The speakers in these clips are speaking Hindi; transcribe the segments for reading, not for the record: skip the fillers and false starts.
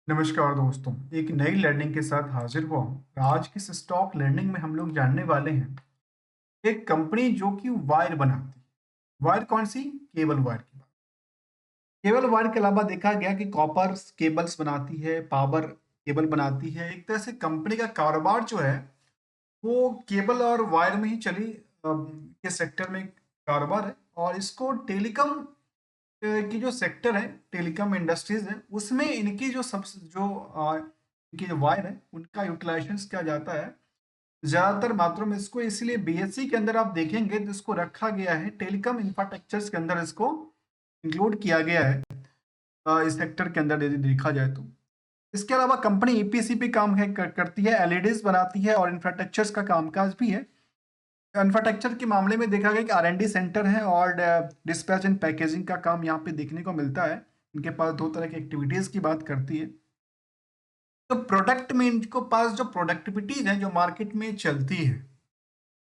नमस्कार दोस्तों, एक नई लर्निंग के साथ हाजिर हुआ हूँ। आज की इस स्टॉक लर्निंग में हम लोग जानने वाले हैं एक कंपनी जो कि वायर बनाती है। वायर कौन सी? केबल वायर की बात। केबल वायर के अलावा देखा गया कि कॉपर केबल्स बनाती है, पावर केबल बनाती है। एक तरह से कंपनी का कारोबार जो है वो केबल और वायर में ही के सेक्टर में कारोबार है। और इसको टेलीकॉम की जो सेक्टर है, टेलीकॉम इंडस्ट्रीज है, उसमें इनकी जो सब जो इनकी जो वायर है उनका यूटिलाइजेशन किया जाता है ज्यादातर मात्रा में। इसको इसलिए बीएससी के अंदर आप देखेंगे तो इसको रखा गया है, टेलीकॉम इंफ्रास्ट्रक्चर्स के अंदर इसको इंक्लूड किया गया है। इस सेक्टर के अंदर यदि देखा जाए तो इसके अलावा कंपनी ईपीसी पे काम करती है, एलईडीज बनाती है और इंफ्रास्ट्रक्चर्स का कामकाज भी है। इंफ्रास्ट्रक्चर के मामले में देखा गया कि आर&डी सेंटर है और डिस्पैच एंड पैकेजिंग का काम यहाँ पे देखने को मिलता है। इनके पास दो तरह की एक्टिविटीज की बात करती है। तो प्रोडक्ट में इनको पास जो प्रोडक्टिविटीज है जो मार्केट में चलती है,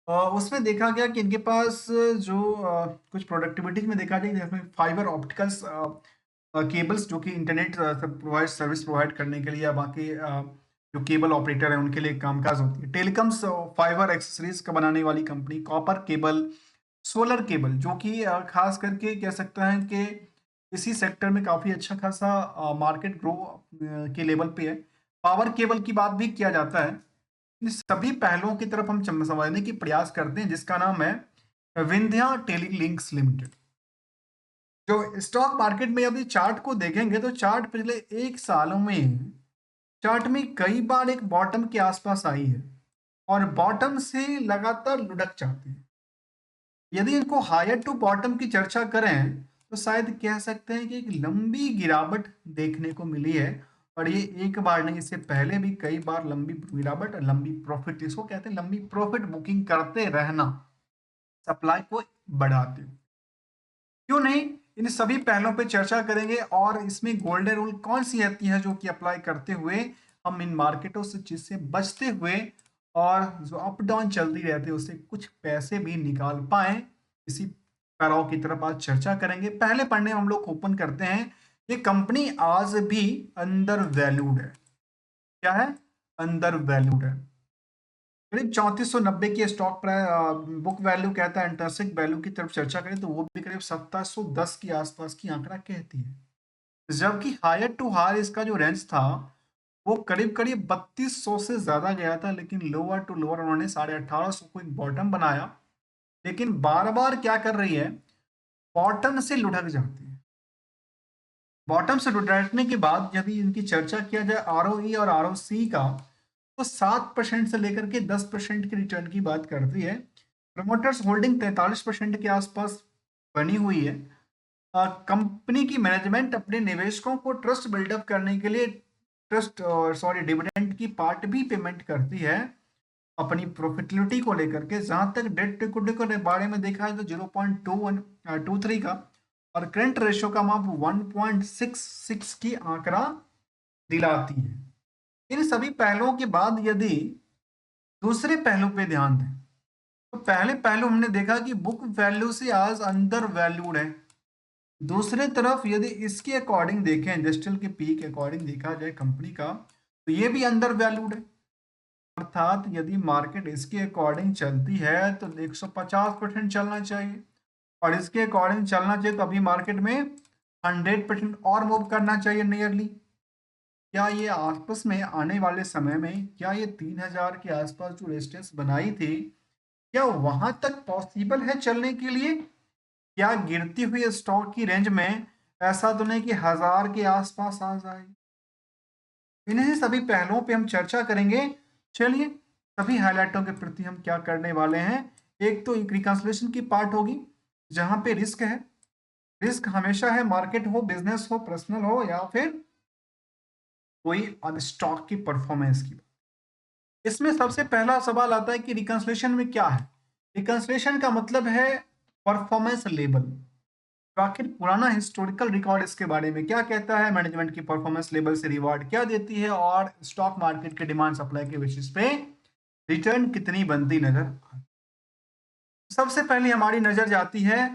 उसमें देखा गया कि इनके पास कुछ प्रोडक्टिविटीज में देखा जाए जिसमें फाइबर ऑप्टिकल्स केबल्स जो कि इंटरनेट प्रोवाइड सर्विस प्रोवाइड करने के लिए या बाकी जो केबल ऑपरेटर है उनके लिए कामकाज होती है। टेलीकॉम्स फाइबर एक्सेसरीज का बनाने वाली company, copper cable, solar cable जो कि खास करके कह सकते हैं कि इसी सेक्टर में काफी अच्छा खासा मार्केट ग्रो के लेवल पे है। पावर केबल की बात भी किया जाता है। इन सभी पहलुओं की तरफ हम समझने की प्रयास करते हैं जिसका नाम है विंध्या टेलीलिंक्स लिमिटेड। जो स्टॉक मार्केट में अभी चार्ट को देखेंगे तो चार्ट पिछले एक सालों में चार्ट में कई बार एक बॉटम के आसपास आई है और बॉटम से लगातार लुढ़क जाती है। यदि इनको हायर टू बॉटम की चर्चा करें तो शायद कह सकते हैं कि एक लंबी गिरावट देखने को मिली है। और ये एक बार नहीं, इससे पहले भी कई बार लंबी गिरावट और लंबी प्रॉफिट, इसको कहते हैं लंबी प्रॉफिट बुकिंग करते रहना, सप्लाई को बढ़ाते हुए। क्यों नहीं, इन सभी पहलों पे चर्चा करेंगे और इसमें गोल्डन रूल कौन सी आती है जो कि अप्लाई करते हुए हम इन मार्केटों से चीज से बचते हुए और जो अप डाउन चलती रहती है उससे कुछ पैसे भी निकाल पाए, इसी पड़ाव की तरफ आज चर्चा करेंगे। पहले पढ़ने हम लोग ओपन करते हैं। ये कंपनी आज भी अंडर वैल्यूड है। क्या है? अंडर वैल्यूड है। करीब 3490 की स्टॉक प्राइस बुक वैल्यू कहता है। इंटरेंसिक वैल्यू की तरफ चर्चा करें तो वो भी करीब 1710 के आसपास की आंकड़ा कहती है। जबकि हायर टू हायर इसका जो रेंज था वो करीब करीब 3200 से ज्यादा गया था, लेकिन लोअर टू लोअर उन्होंने 1850 को एक बॉटम बनाया। लेकिन बार बार क्या कर रही है, बॉटम से लुढ़क जाती है। बॉटम से लुढ़कने के बाद यदि इनकी चर्चा किया जाए आरओई और आरओसी का तो 7% से लेकर के 10% के रिटर्न की बात करती है। प्रमोटर्स होल्डिंग 43% के आसपास बनी हुई है। कंपनी की मैनेजमेंट अपने निवेशकों को ट्रस्ट बिल्डअप करने के लिए ट्रस्ट और सॉरी डिविडेंड की पार्ट भी पेमेंट करती है अपनी प्रॉफिटेबिलिटी को लेकर के। जहां तक डेट इक्विटी के बारे में देखा है तो 0.23 का और करंट रेशियो का माप 1.66 की आंकड़ा दिलाती है। इन सभी पहलुओं के बाद यदि दूसरे पहलू पे ध्यान दें तो पहले पहलू हमने देखा कि बुक वैल्यू से आज अंडर वैल्यूड है। दूसरे तरफ यदि इसके अकॉर्डिंग देखें, इंडस्ट्रियल के पी के अकॉर्डिंग देखा जाए कंपनी का तो ये भी अंडर वैल्यूड है। अर्थात यदि मार्केट इसके अकॉर्डिंग चलती है तो 150% चलना चाहिए और इसके अकॉर्डिंग चलना चाहिए तो अभी मार्केट में 100% और मूव करना चाहिए नियरली। क्या ये आपस में आने वाले समय में क्या ये 3000 के आसपास जो रेजिस्टेंस बनाई थी क्या वहां तक पॉसिबल है चलने के लिए? क्या गिरती हुई स्टॉक की रेंज में ऐसा तो नहीं कि 1000 के आसपास आ जाए? इन्हीं सभी पहलुओं पे हम चर्चा करेंगे। चलिए सभी हाइलाइटों के प्रति हम क्या करने वाले हैं। एक तो एक रिकंसलेशन की पार्ट होगी जहां पे रिस्क है। रिस्क हमेशा है, मार्केट हो, बिजनेस हो, पर्सनल हो या फिर कोई स्टॉक की परफॉर्मेंस की। इसमें सबसे पहला सवाल आता है कि रिकंसलेशन में क्या है। रिकंसलेशन का मतलब है परफॉर्मेंस लेवल। तो आखिर पुराना हिस्टोरिकल रिकॉर्ड इसके बारे में क्या कहता है, मैनेजमेंट की परफॉर्मेंस लेवल से रिवॉर्ड क्या देती है और स्टॉक मार्केट के डिमांड सप्लाई के बेसिस पे रिटर्न कितनी बनती नजर आती है। सबसे पहले हमारी नजर जाती है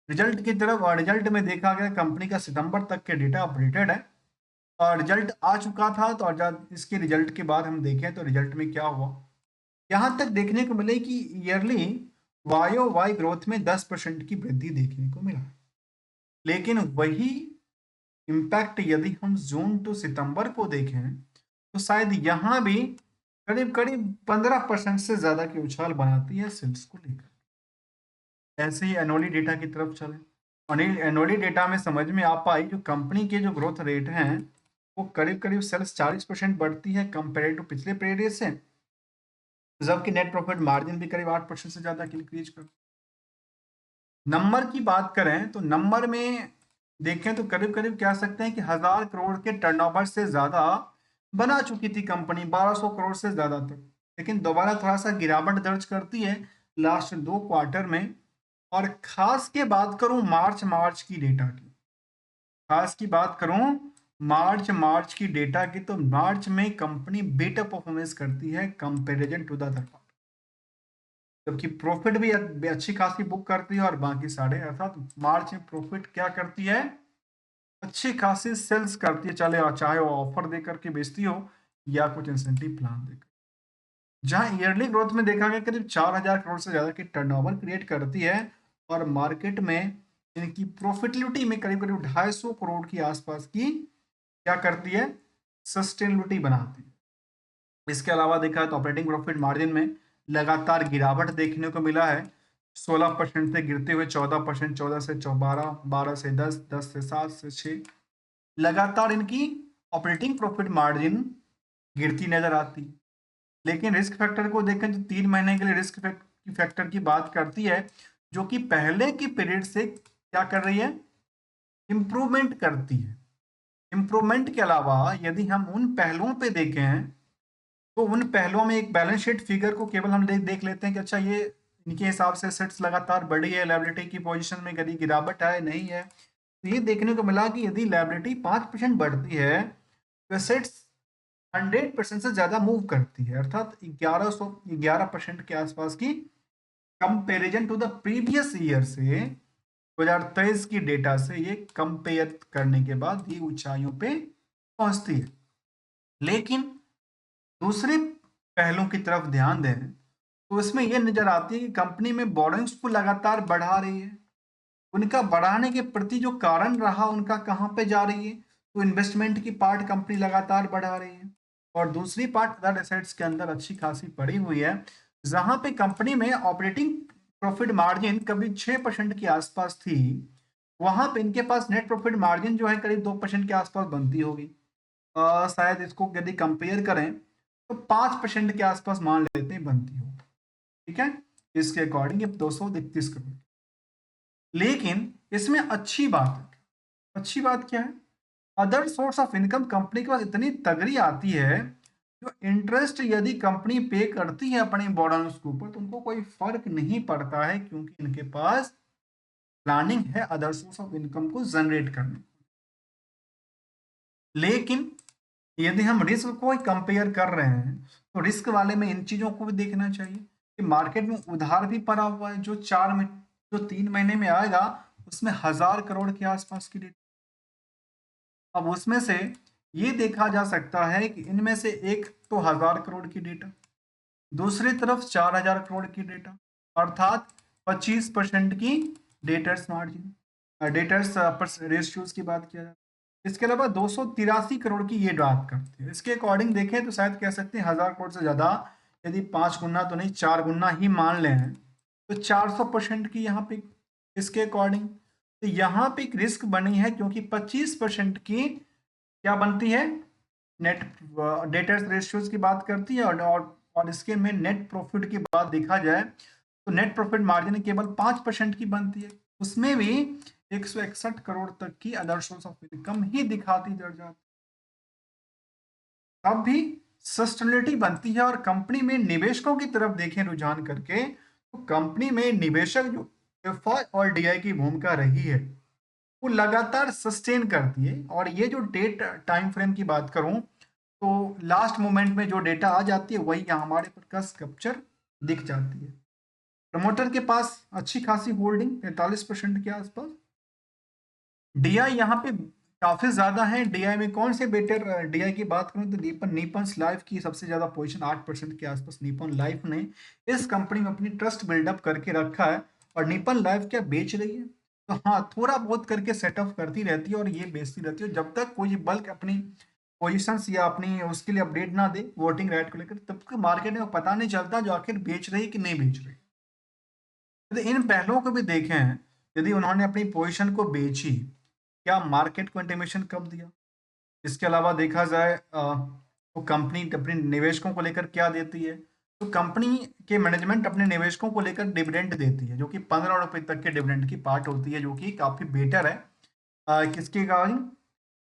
रिजल्ट की तरफ और रिजल्ट में देखा गया कंपनी का सितंबर तक के डेटा अपडेटेड है। और रिजल्ट आ चुका था। तो और जब इसके रिजल्ट के बाद हम देखें तो रिजल्ट में क्या हुआ, यहाँ तक देखने को मिले कि ईयरली वाई वाई ग्रोथ में 10% की वृद्धि देखने को मिला। लेकिन वही इम्पैक्ट यदि हम जून टू सितंबर को देखें तो शायद यहाँ भी करीब करीब 15% से ज्यादा की उछाल बनाती है सेल्स को लेकर। ऐसे ही एनुअली डेटा की तरफ चले, एनुअली डेटा में समझ में आ पाई जो कंपनी के जो ग्रोथ रेट हैं वो करीब करीब सेल्स 40% बढ़ती है कंपेयर टू पिछले पीरियड से, जबकि नेट प्रॉफिट मार्जिन भी करीब 8% से ज्यादा की इंक्रीज कर। नंबर की बात करें तो नंबर में देखें तो करीब करीब कह सकते हैं कि 1000 करोड़ के टर्नओवर से ज्यादा बना चुकी थी कंपनी, 1200 करोड़ से ज्यादा तक। लेकिन दोबारा थोड़ा सा गिरावट दर्ज करती है लास्ट 2 क्वार्टर में। और खास के बात करूं मार्च की डेटा की, खास की बात करूं मार्च की डेटा की, तो मार्च में कंपनी बेटर परफॉर्मेंस करती है कंपैरिजन टू द अदर, जबकि प्रॉफिट भी अच्छी खासी बुक करती है। और बाकी साढ़े अर्थात मार्च में प्रॉफिट क्या करती है, अच्छी खासी सेल्स करती है, चले चाहे वो ऑफर देकर के बेचती हो या कुछ इंसेंटिव प्लान देकर। जहां ईयरली ग्रोथ में देखा गया करीब 4000 करोड़ से ज्यादा की टर्नओवर क्रिएट करती है, और मार्केट में इनकी प्रॉफिटेबिलिटी में करीब करीब 250 करोड़ की आसपास की क्या करती है, सस्टेनेबिलिटी बनाती है। इसके अलावा देखा तो ऑपरेटिंग प्रॉफिट मार्जिन में लगातार गिरावट देखने को मिला है, 16% से गिरते हुए 14%, 14 से 12, 12 से 10, 10 से 7 से 6, लगातार इनकी ऑपरेटिंग प्रॉफिट मार्जिन गिरती नजर आती है। लेकिन रिस्क फैक्टर को देखें तो 3 महीने के लिए रिस्क फैक्टर की बात करती है, जो कि पहले की पीरियड से क्या कर रही है, इंप्रूवमेंट करती है। इंप्रूवमेंट के अलावा यदि हम उन पहलुओं पे देखें तो उन पहलुओं में एक बैलेंस शीट फिगर को केवल हम देख लेते हैं कि अच्छा ये इनके हिसाब से एसेट्स लगातार बढ़ी है, लायबिलिटी की पोजीशन में कभी गिरावट है नहीं है। तो ये देखने को मिला कि यदि लायबिलिटी 5% बढ़ती है तो एसेट्स 100% से ज्यादा मूव करती है, अर्थात 11% के आसपास की comparison to the previous year से 2023 की डेटा से ये कंपेयर करने के बाद ये ऊंचाइयों पे पहुंचती है। लेकिन दूसरे पहलू की तरफ ध्यान दें तो इसमें यह नजर आती है कि कंपनी में बोरोइंग्स को लगातार बढ़ा रही है। उनका बढ़ाने के प्रति जो कारण रहा उनका कहाँ पे जा रही है, तो इन्वेस्टमेंट की पार्ट कंपनी लगातार बढ़ा रही है, और दूसरी पार्ट अदर एसेट्स के अंदर अच्छी खासी पड़ी हुई है, जहां पे कंपनी में ऑपरेटिंग प्रॉफिट मार्जिन कभी 6% के आसपास थी, वहां पे इनके पास नेट प्रॉफिट मार्जिन जो है करीब 2% के आसपास बनती होगी। शायद इसको यदि कंपेयर करें तो 5% के आसपास मान लेते हैं बनती हो, ठीक है। इसके अकॉर्डिंग ये 231 करोड़। लेकिन इसमें अच्छी बात है, अच्छी बात क्या है, other source of income company के पास इतनी तगड़ी आती है, जो इंटरेस्ट यदि कंपनी पे करती है अपने बॉन्ड्स के ऊपर तो उनको कोई फर्क नहीं पड़ता है, क्योंकि इनके पास प्लानिंग है अदर सोर्स ऑफ इनकम को जनरेट करने। लेकिन यदि हम रिस्क को ही कंपेयर कर रहे हैं तो रिस्क वाले में इन चीजों को भी देखना चाहिए कि मार्केट में उधार भी पड़ा हुआ है, जो 3 महीने में आएगा उसमें 1000 करोड़ के आसपास की डेटा। अब उसमें से ये देखा जा सकता है कि इनमें से एक तो 1000 करोड़ की डेटा, दूसरी तरफ 4000 करोड़ की डेटा, अर्थात 25% की डेटर्स मार्जिन, डेटर्स रेशियोज की बात किया जाए। इसके अलावा 283 करोड़ की ये बात करते हैं। इसके अकॉर्डिंग देखें तो शायद कह सकते हैं 1000 करोड़ से ज्यादा, यदि 5 गुना तो नहीं 4 गुना ही मान लें तो 400% की यहाँ पे इसके अकॉर्डिंग, तो यहाँ पे एक रिस्क बनी है, क्योंकि 25% की क्या बनती है, नेट डेटर्स रेशियोज की बात करती है, और इसके में नेट प्रॉफिट की बात देखा जाए तो नेट प्रॉफिट मार्जिन केवल 5% की बनती है, उसमें भी 161 करोड़ तक की अदर सोर्स ऑफ इनकम ही दिखाती दर जाती, तब भी सस्टेनेबिलिटी बनती है। और कंपनी में निवेशकों की तरफ देखें रुझान करके तो कंपनी में निवेशक जो एफआई और डीआई की भूमिका रही है वो लगातार सस्टेन करती है। और ये जो डेट टाइम फ्रेम की बात करूं तो लास्ट मोमेंट में जो डेटा आ जाती है वही हमारे पर का स्ट्रक्चर दिख जाती है। प्रमोटर के पास अच्छी खासी होल्डिंग 45% के आसपास, डीआई यहाँ पे काफी ज्यादा है। डीआई में कौन से बेटर, डीआई की बात करूं तो निपन लाइफ की सबसे ज्यादा पोजीशन 8% के आसपास निपन लाइफ ने इस कंपनी में अपनी ट्रस्ट बिल्डअप करके रखा है। और निपन लाइफ क्या बेच रही है, तो हाँ थोड़ा बहुत करके सेटअप करती रहती है और ये बेचती रहती है। जब तक कोई बल्क अपनी पोजीशंस या अपनी उसके लिए अपडेट ना दे वोटिंग राइट को लेकर, तब तक मार्केट में पता नहीं चलता जो आखिर बेच रही है कि नहीं बेच रही। यदि इन पहलुओं को भी देखें, यदि उन्होंने अपनी पोजीशन को बेची, क्या मार्केट को इंटीमेशन कब दिया। इसके अलावा देखा जाए वो कंपनी अपने निवेशकों को लेकर क्या देती है, तो कंपनी के मैनेजमेंट अपने निवेशकों को लेकर डिविडेंड देती है, जो कि 15 रुपए तक के डिविडेंड की पार्ट होती है, जो कि काफी बेटर है। किसके अकॉर्डिंग,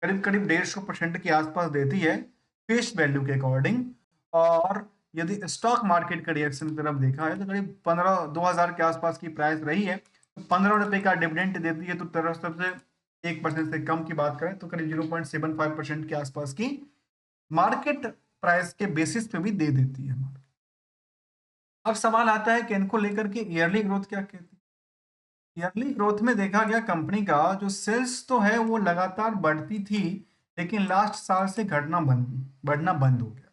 करीब करीब 150% के आसपास देती है फेस वैल्यू के अकॉर्डिंग। और यदि स्टॉक मार्केट का रिएक्शन की तरफ देखा है तो करीब 2000 के आसपास की प्राइस रही है, तो 15 रुपए का डिविडेंड देती है, तो तरफ सबसे 1% से कम की बात करें तो करीब 0.75% के आसपास की मार्केट प्राइस के बेसिस पे भी दे देती है। अब सवाल आता है कि इनको लेकर के ईयरली ग्रोथ क्या कहती है। ईयरली ग्रोथ में देखा गया कंपनी का जो सेल्स तो है वो लगातार बढ़ती थी, लेकिन लास्ट साल से बढ़ना बंद हो गया,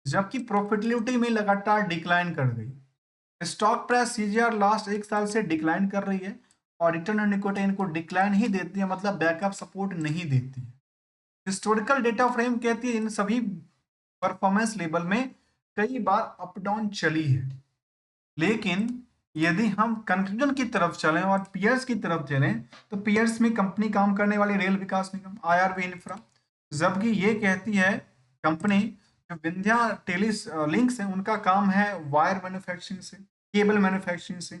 जबकि प्रॉफिटेबिलिटी में लगातार डिक्लाइन कर गई। स्टॉक प्राइस सीजीआर लास्ट एक साल से डिक्लाइन कर रही है और रिटर्न ऑन इक्विटी इनको डिक्लाइन ही देती है, मतलब बैकअप सपोर्ट नहीं देती है। हिस्टोरिकल डेटा फ्रेम कहती है इन सभी परफॉर्मेंस लेवल में कई बार अप डाउन चली है। लेकिन यदि हम कंक्लूजन की तरफ चलें और पीयर्स की तरफ चलें, तो पीयर्स में कंपनी काम करने वाली रेल विकास निगम आईआरबी इंफ्रा, जबकि ये कहती है कंपनी जो विंध्या टेली लिंक्स है उनका काम है वायर मैन्युफैक्चरिंग से, केबल मैन्युफैक्चरिंग से।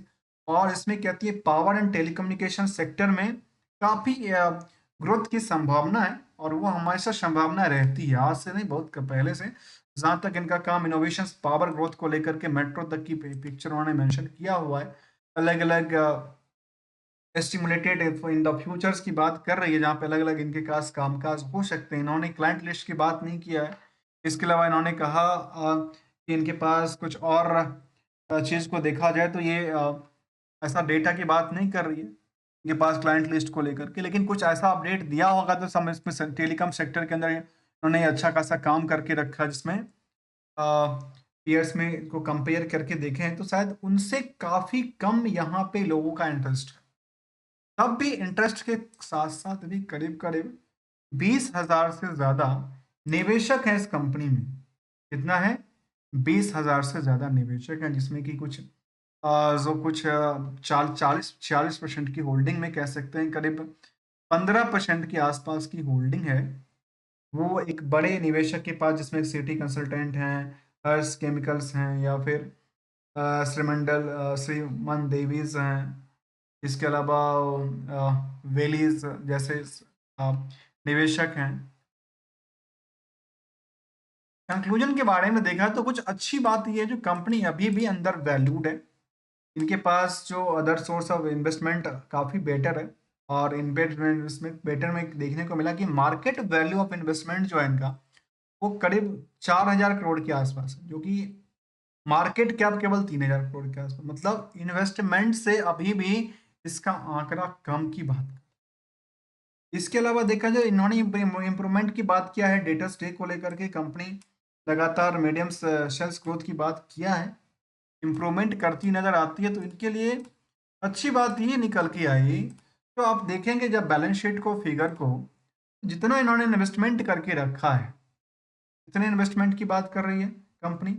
और इसमें कहती है पावर एंड टेलीकम्युनिकेशन सेक्टर में काफी ग्रोथ की संभावना है, और वो हमेशा संभावना रहती है, आज से नहीं बहुत पहले से। जहां तक इनका काम इनोवेशन पावर ग्रोथ को लेकर के मेट्रो तक की पिक्चर उन्होंने मेंशन किया हुआ है। अलग अलग स्टिमुलेटेड इन द फ्यूचर्स की बात कर रही है, जहाँ पे अलग अलग इनके पास कामकाज हो सकते हैं। इन्होंने क्लाइंट लिस्ट की बात नहीं किया है। इसके अलावा इन्होंने कहा कि इनके पास कुछ और चीज़ को देखा जाए तो ये ऐसा डेटा की बात नहीं कर रही है इनके पास क्लाइंट लिस्ट को लेकर के, लेकिन कुछ ऐसा अपडेट दिया होगा तो समझ में टेलीकॉम सेक्टर के अंदर इन्होंने अच्छा खासा काम करके रखा, जिसमें पीयर्स में इनको कंपेयर करके देखें तो शायद उनसे काफ़ी कम यहाँ पे लोगों का इंटरेस्ट है। तब भी इंटरेस्ट के साथ साथ भी करीब करीब 20,000 से ज़्यादा निवेशक हैं इस कंपनी में। कितना है, 20,000 से ज़्यादा निवेशक हैं, जिसमें कि कुछ जो कुछ 40-46% की होल्डिंग में कह सकते हैं, करीब 15% के आसपास की होल्डिंग है वो एक बड़े निवेशक के पास, जिसमें सिटी कंसल्टेंट हैं, हर्ष केमिकल्स हैं, या फिर श्रीमन देवीज हैं। इसके अलावा वेलीज जैसे अ, निवेशक हैं। कंक्लूजन के बारे में देखा तो कुछ अच्छी बात यह है जो कंपनी अभी भी अंडर वैल्यूड है। इनके पास जो अदर सोर्स ऑफ इन्वेस्टमेंट काफ़ी बेटर है, और इन्वेस्टमेंट बेटर में देखने को मिला कि मार्केट वैल्यू ऑफ इन्वेस्टमेंट जो है इनका वो करीब 4,000 करोड़ के आसपास है, जो कि मार्केट कैप केवल 3,000 करोड़ के आसपास, मतलब इन्वेस्टमेंट से अभी भी इसका आंकड़ा कम की बात है। इसके अलावा देखा जाए इन्होंने इम्प्रूवमेंट की बात किया है डेटा स्टेक को लेकर के, कंपनी लगातार मीडियम सेल्स ग्रोथ की बात किया है, इम्प्रूवमेंट करती नजर आती है, तो इनके लिए अच्छी बात ये निकल के आई। तो आप देखेंगे जब बैलेंस शीट को फिगर को, जितना इन्होंने इन्वेस्टमेंट करके रखा है, इतने इन्वेस्टमेंट की बात कर रही है कंपनी,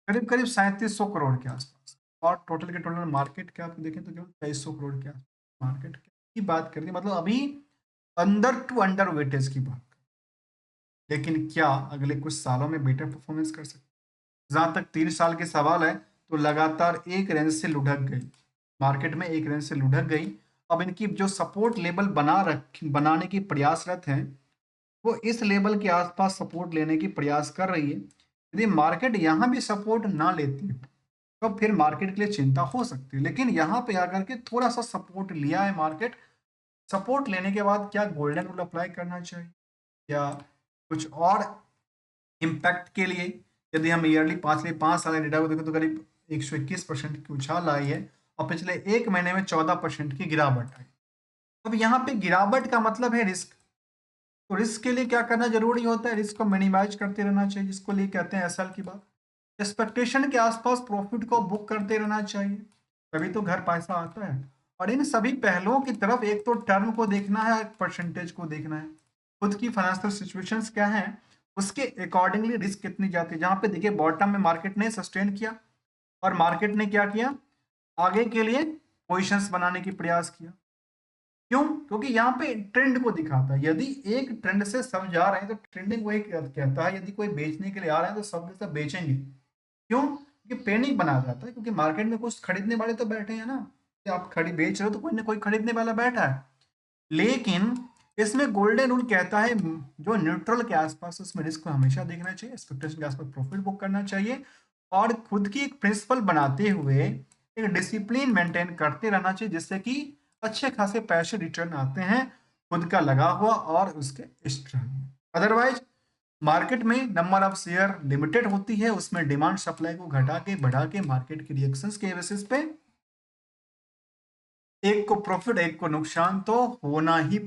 करीब करीब 3700 करोड़ के आसपास। और टोटल के टोटल मार्केट कैप देखें तो केवल 2300 करोड़ के आसपास मार्केट की बात करती है, मतलब अभी अंडर टू अंडर वेटेज की बात। लेकिन क्या अगले कुछ सालों में बेटर परफॉर्मेंस कर सकते, जहां तक 3 साल के सवाल है तो लगातार एक रेंज से लुढ़क गई, मार्केट में एक रेंज से लुढ़क गई। अब इनकी जो सपोर्ट लेवल बनाने की प्रयासरत हैं, वो इस लेवल के आसपास सपोर्ट लेने की प्रयास कर रही है। यदि मार्केट यहाँ भी सपोर्ट ना लेती है तो फिर मार्केट के लिए चिंता हो सकती है, लेकिन यहाँ पे आकर के थोड़ा सा सपोर्ट लिया है मार्केट। सपोर्ट लेने के बाद क्या गोल्डन रूल अप्लाई करना चाहिए या कुछ और इम्पैक्ट के लिए, यदि हम ईयरली 5 साल के डेटा को देखें तो करीब 121% की उछाल आई है, और पिछले एक महीने में 14% की गिरावट आई। अब यहाँ पे गिरावट का मतलब है रिस्क। तो रिस्क के लिए क्या करना जरूरी होता है, रिस्क को मिनिमाइज करते रहना चाहिए, जिसको लिए कहते हैं एसएल की बात। एक्सपेक्टेशन के आसपास प्रॉफिट को बुक करते रहना चाहिए, तभी तो घर पैसा आता है। और इन सभी पहलुओं की तरफ एक तो टर्म को देखना है, एक परसेंटेज को देखना है, खुद की फाइनेंशियल सिचुएशंस क्या है, उसके अकॉर्डिंगली रिस्क कितनी जाती है। जहां पे देखिए बॉटम में मार्केट ने सस्टेन किया और मार्केट ने क्या किया, आगे के लिए पोजिशंस बनाने की प्रयास किया। क्यों? क्योंकि यहाँ पे ट्रेंड को दिखाता है। यदि एक ट्रेंड से सब जा रहे हैं तो ट्रेंडिंग वही कहता है, यदि कोई बेचने के लिए आ रहा है तो सब के सब बेचेंगे। क्यों? क्योंकि पैनिक बना जाता है, क्योंकि मार्केट में कुछ खरीदने वाले तो बैठे हैं ना, कि आप खड़ी बेच रहे हो तो कोई ना कोई खरीदने वाला बैठा है। लेकिन इसमें गोल्डन रूल कहता है जो न्यूट्रल के आसपास, उसमें रिस्क को हमेशा देखना चाहिए, एक्सपेक्टेशन के आसपास प्रॉफिट बुक करना चाहिए, और खुद की एक प्रिंसिपल बनाते हुए एक डिसिप्लिन मेंटेन करते रहना चाहिए, जिससे कि अच्छे खासे पैसे रिटर्न आते हैं खुद का लगा हुआ और उसके एक्स्ट्रा। अदरवाइज मार्केट में नंबर ऑफ शेयर लिमिटेड होती है, उसमें डिमांड सप्लाई को घटा के बढ़ा के मार्केट के रिएक्शंस के बेसिस पे एक को प्रॉफिट एक को नुकसान तो होना ही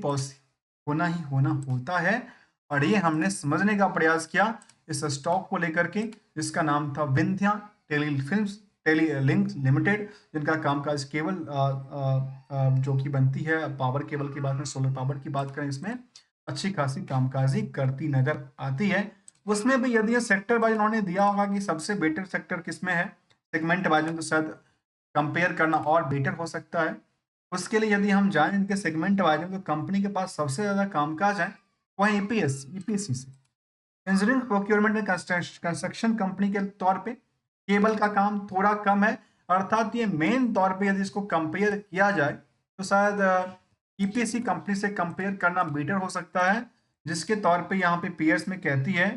होना होता है। और ये हमने समझने का प्रयास किया इस स्टॉक को लेकर के, जिसका नाम था Vindhya tele films tele link limited, जिनका कामकाज केबल जो कि बनती है पावर केबल की बात में, सोलर पावर की बात करें, इसमें अच्छी खासी कामकाजी करती नजर आती है। उसमें भी यदि ये सेक्टर वाइज उन्होंने दिया होगा कि सबसे बेटर सेक्टर किसमें है, सेगमेंट वाइज तो शायद कंपेयर करना और बेटर हो सकता है। उसके लिए यदि हम जाएं इनके सेगमेंट वाइज तो कंपनी के पास सबसे ज्यादा कामकाज है वह ईपीएससी से, engineering procurement and construction company के तौर पे केबल का काम थोड़ा कम है। अर्थात ये मेन तौर पे यदि इसको कंपेयर किया जाए तो शायद ईपीएससी कंपनी से कंपेयर करना बेटर हो सकता है, जिसके तौर पे यहाँ पे पीयर्स में कहती है,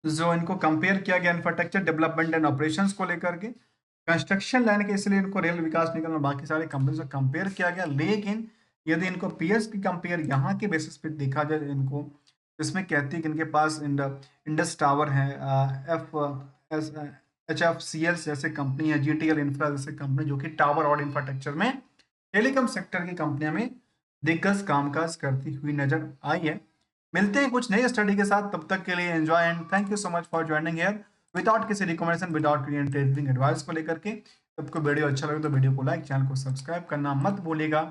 जो इनको कंपेयर किया गया इंफ्रास्ट्रक्चर डेवलपमेंट एंड ऑपरेशंस को लेकर के, कंस्ट्रक्शन लाइन के, इसलिए इनको रेल विकास निगम और बाकी सारे कंपनी से कंपेयर किया गया। लेकिन यदि इनको पीएस की कंपेयर यहाँ के बेसिस पे देखा जाए इनको, इसमें कहती है कि इनके पास इंडस टावर है, F S H F C L जैसे कंपनी है, जीटीएल इंफ्रा जैसे कंपनी, जो कि टावर और इंफ्रास्ट्रक्चर में टेलीकॉम सेक्टर की कंपनियां में दिग्गज कामकाज करती हुई नजर आई है। मिलते हैं कुछ नई स्टडी के साथ, तब तक के लिए enjoy and thank you so much for joining here, without किसी रिकमेंडेशन, विदाउट ट्रेडिंग एडवाइस को लेकर के। सबको वीडियो अच्छा लगे तो वीडियो को लाइक, चैनल को सब्सक्राइब करना मत भूलिएगा।